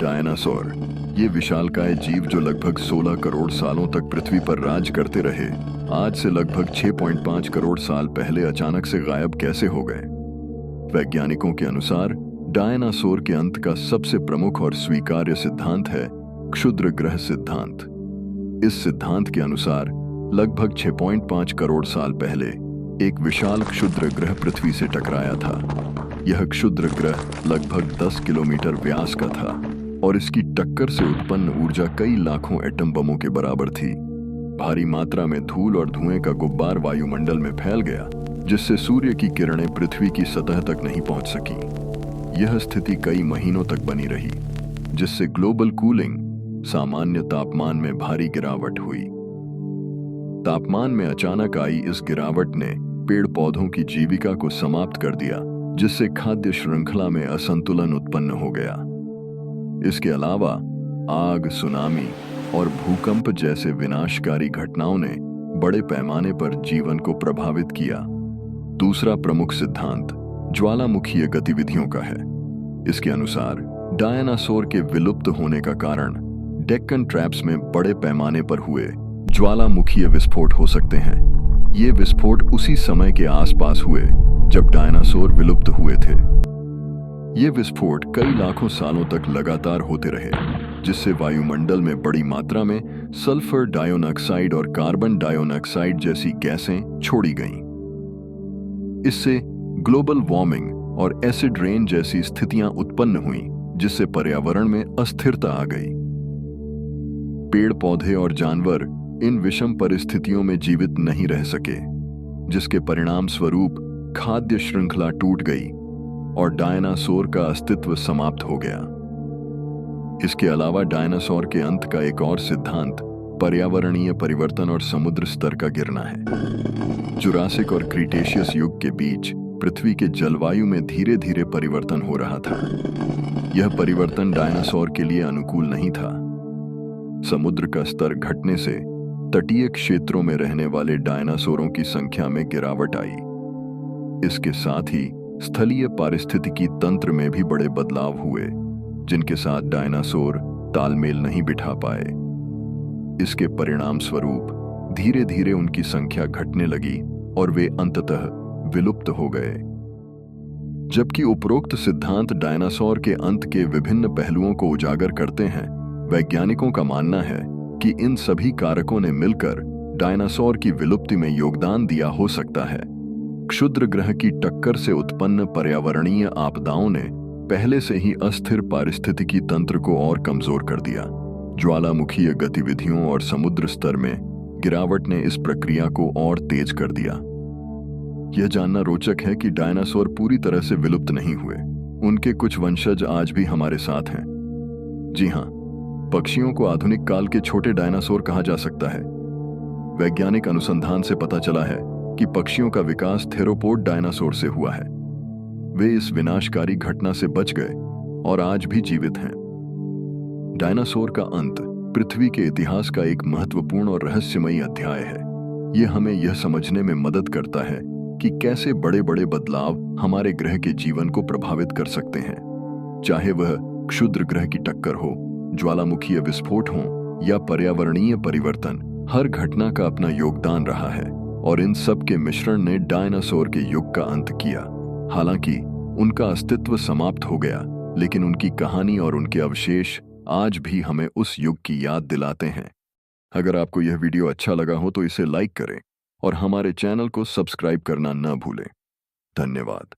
Dinosaur. ये विशालकाय जीव जो लगभग 16 करोड़ सालों तक पृथ्वी पर राज करते रहे, आज से लगभग 6.5 करोड़ साल पहले अचानक से गायब कैसे हो गए। वैज्ञानिकों के अनुसार डायनासोर के अंत का सबसे प्रमुख और स्वीकार्य सिद्धांत है क्षुद्र ग्रह सिद्धांत। इस सिद्धांत के अनुसार लगभग 6.5 करोड़ साल पहले एक विशाल क्षुद्र ग्रह पृथ्वी से टकराया था। यह क्षुद्र ग्रह लगभग 10 किलोमीटर व्यास का था और इसकी टक्कर से उत्पन्न ऊर्जा कई लाखों एटम बमों के बराबर थी। भारी मात्रा में धूल और धुएं का गुब्बार वायुमंडल में फैल गया, जिससे सूर्य की किरणें पृथ्वी की सतह तक नहीं पहुंच सकी। यह स्थिति कई महीनों तक बनी रही, जिससे ग्लोबल कूलिंग, सामान्य तापमान में भारी गिरावट हुई। तापमान में अचानक आई इस गिरावट ने पेड़ पौधों की जीविका को समाप्त कर दिया, जिससे खाद्य श्रृंखला में असंतुलन उत्पन्न हो गया। इसके अलावा आग, सुनामी और भूकंप जैसे विनाशकारी घटनाओं ने बड़े पैमाने पर जीवन को प्रभावित किया। दूसरा प्रमुख सिद्धांत ज्वालामुखीय गतिविधियों का है। इसके अनुसार डायनासोर के विलुप्त होने का कारण डेक्कन ट्रैप्स में बड़े पैमाने पर हुए ज्वालामुखीय विस्फोट हो सकते हैं। ये विस्फोट उसी समय के आसपास हुए जब डायनासोर विलुप्त हुए थे। ये विस्फोट कई लाखों सालों तक लगातार होते रहे, जिससे वायुमंडल में बड़ी मात्रा में सल्फर डाइऑक्साइड और कार्बन डाइऑक्साइड जैसी गैसें छोड़ी गईं। इससे ग्लोबल वार्मिंग और एसिड रेन जैसी स्थितियां उत्पन्न हुईं, जिससे पर्यावरण में अस्थिरता आ गई। पेड़ पौधे और जानवर इन विषम परिस्थितियों में जीवित नहीं रह सके, जिसके परिणाम स्वरूप खाद्य श्रृंखला टूट गई और डायनासोर का अस्तित्व समाप्त हो गया। इसके अलावा डायनासोर के अंत का एक और सिद्धांत पर्यावरणीय परिवर्तन और समुद्र स्तर का गिरना है। जुरासिक और क्रीटेशियस युग के बीच पृथ्वी के जलवायु में धीरे धीरे परिवर्तन हो रहा था। यह परिवर्तन डायनासोर के लिए अनुकूल नहीं था। समुद्र का स्तर घटने से तटीय क्षेत्रों में रहने वाले डायनासोरों की संख्या में गिरावट आई। इसके साथ ही स्थलीय पारिस्थितिकी तंत्र में भी बड़े बदलाव हुए, जिनके साथ डायनासोर तालमेल नहीं बिठा पाए। इसके परिणाम स्वरूप धीरे धीरे उनकी संख्या घटने लगी और वे अंततः विलुप्त हो गए। जबकि उपरोक्त सिद्धांत डायनासोर के अंत के विभिन्न पहलुओं को उजागर करते हैं, वैज्ञानिकों का मानना है कि इन सभी कारकों ने मिलकर डायनासोर की विलुप्ति में योगदान दिया हो सकता है। क्षुद्र ग्रह की टक्कर से उत्पन्न पर्यावरणीय आपदाओं ने पहले से ही अस्थिर पारिस्थितिकी तंत्र को और कमजोर कर दिया। ज्वालामुखीय गतिविधियों और समुद्र स्तर में गिरावट ने इस प्रक्रिया को और तेज कर दिया। यह जानना रोचक है कि डायनासोर पूरी तरह से विलुप्त नहीं हुए। उनके कुछ वंशज आज भी हमारे साथ हैं। जी हाँ, पक्षियों को आधुनिक काल के छोटे डायनासोर कहा जा सकता है। वैज्ञानिक अनुसंधान से पता चला है कि पक्षियों का विकास थेरोपोड डायनासोर से हुआ है। वे इस विनाशकारी घटना से बच गए और आज भी जीवित हैं। डायनासोर का अंत पृथ्वी के इतिहास का एक महत्वपूर्ण और रहस्यमयी अध्याय है। यह हमें यह समझने में मदद करता है कि कैसे बड़े बड़े बदलाव हमारे ग्रह के जीवन को प्रभावित कर सकते हैं। चाहे वह क्षुद्र ग्रह की टक्कर हो, ज्वालामुखीय विस्फोट हो या पर्यावरणीय परिवर्तन, हर घटना का अपना योगदान रहा है और इन सब के मिश्रण ने डायनासोर के युग का अंत किया। हालांकि उनका अस्तित्व समाप्त हो गया, लेकिन उनकी कहानी और उनके अवशेष आज भी हमें उस युग की याद दिलाते हैं। अगर आपको यह वीडियो अच्छा लगा हो तो इसे लाइक करें और हमारे चैनल को सब्सक्राइब करना न भूलें। धन्यवाद।